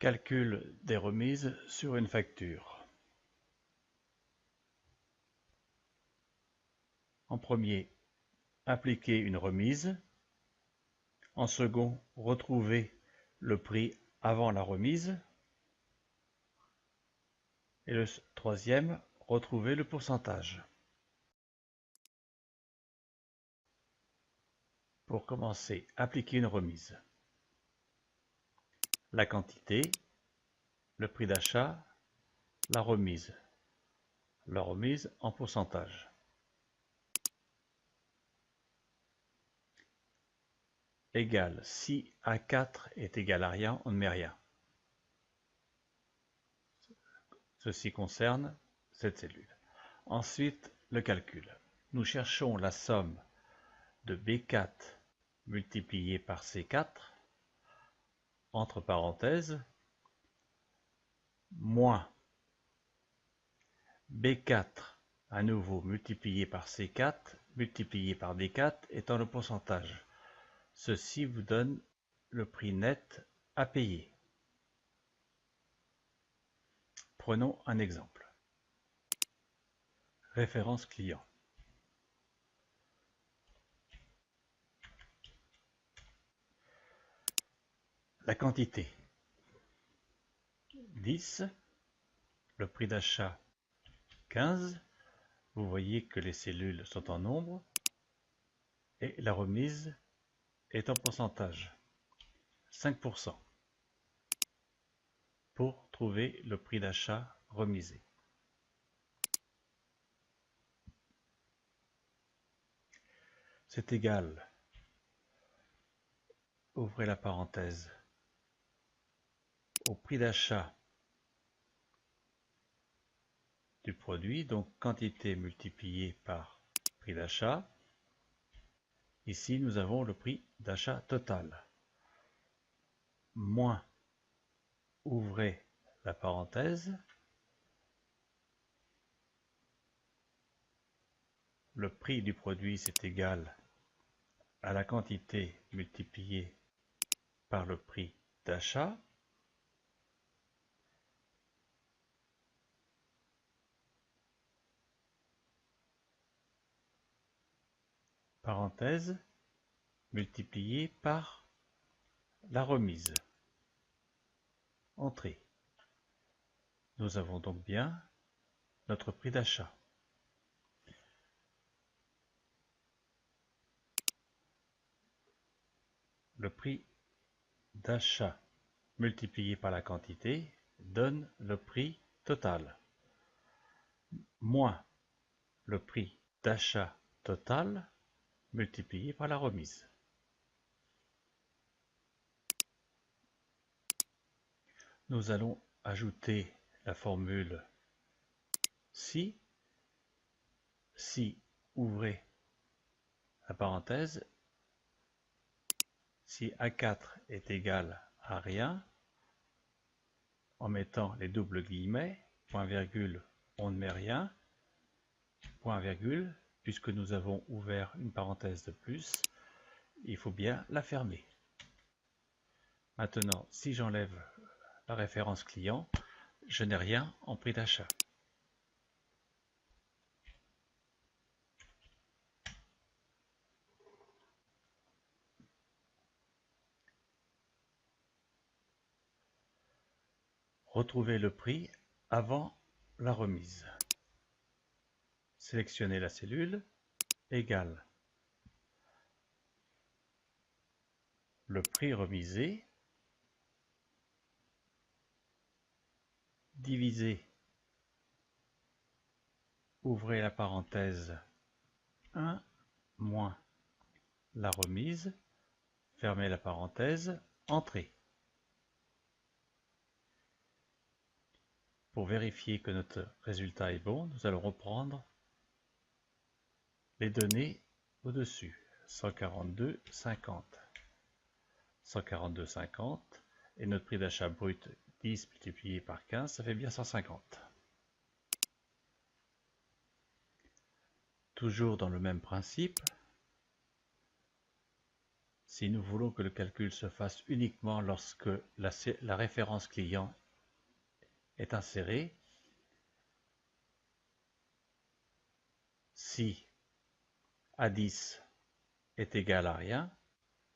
Calcul des remises sur une facture. En premier, appliquer une remise. En second, retrouver le prix avant la remise. Et le troisième, retrouver le pourcentage. Pour commencer, appliquer une remise. La quantité, le prix d'achat, la remise. La remise en pourcentage. Égal, si A4 est égal à rien, on ne met rien. Ceci concerne cette cellule. Ensuite, le calcul. Nous cherchons la somme de B4 multiplié par C4, entre parenthèses, moins B4 à nouveau multiplié par C4 multiplié par D4 étant le pourcentage. Ceci vous donne le prix net à payer. Prenons un exemple. Référence client. La quantité 10, le prix d'achat 15, vous voyez que les cellules sont en nombre et la remise est en pourcentage, 5%, pour trouver le prix d'achat remisé. C'est égal, ouvrez la parenthèse, au prix d'achat du produit, donc quantité multipliée par prix d'achat. Ici, nous avons le prix d'achat total, moins, ouvrez la parenthèse, le prix du produit, c'est égal à la quantité multipliée par le prix d'achat, parenthèse, multiplié par la remise. Entrée. Nous avons donc bien notre prix d'achat. Le prix d'achat multiplié par la quantité donne le prix total, moins le prix d'achat total multiplié par la remise. Nous allons ajouter la formule si, ouvrez la parenthèse, si A4 est égal à rien, en mettant les doubles guillemets, point virgule, on ne met rien, point virgule, puisque nous avons ouvert une parenthèse de plus, il faut bien la fermer. Maintenant, si j'enlève la référence client, je n'ai rien en prix d'achat. Retrouvez le prix avant la remise. Sélectionnez la cellule, égale le prix remisé, divisé, ouvrez la parenthèse, 1 moins la remise, fermez la parenthèse, entrée. Pour vérifier que notre résultat est bon, nous allons reprendre les données au-dessus, 142,50. 142,50 et notre prix d'achat brut 10 multiplié par 15, ça fait bien 150. Toujours dans le même principe, Si nous voulons que le calcul se fasse uniquement lorsque la référence client est insérée, si A10 est égal à rien,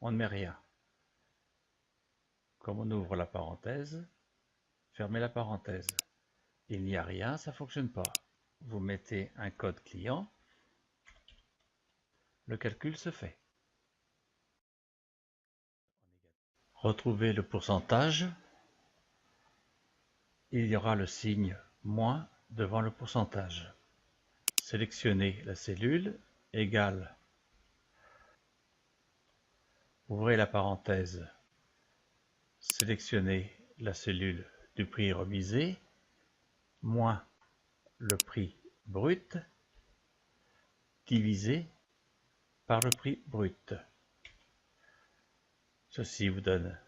on ne met rien. Comme on ouvre la parenthèse, fermez la parenthèse. Il n'y a rien, ça ne fonctionne pas. Vous mettez un code client, le calcul se fait. Retrouvez le pourcentage, il y aura le signe moins devant le pourcentage. Sélectionnez la cellule, égale, ouvrez la parenthèse, sélectionnez la cellule du prix remisé, moins le prix brut, divisé par le prix brut. Ceci vous donne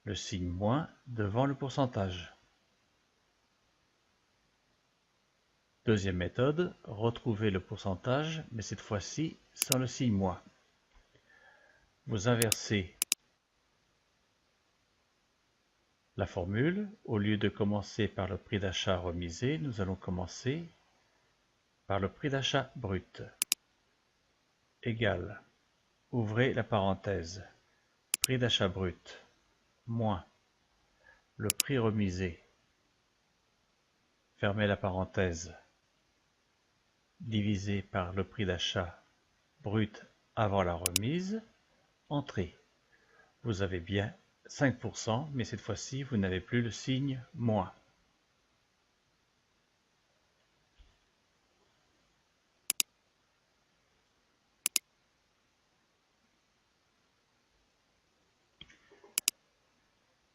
le signe moins devant le pourcentage. Deuxième méthode, retrouvez le pourcentage, mais cette fois-ci sans le signe moins. Vous inversez la formule. Au lieu de commencer par le prix d'achat remisé, nous allons commencer par le prix d'achat brut. Égal, ouvrez la parenthèse, prix d'achat brut, moins le prix remisé, fermez la parenthèse, divisé par le prix d'achat brut avant la remise, entrée. Vous avez bien 5%, mais cette fois-ci, vous n'avez plus le signe moins.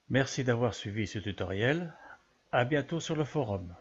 Merci d'avoir suivi ce tutoriel. À bientôt sur le forum.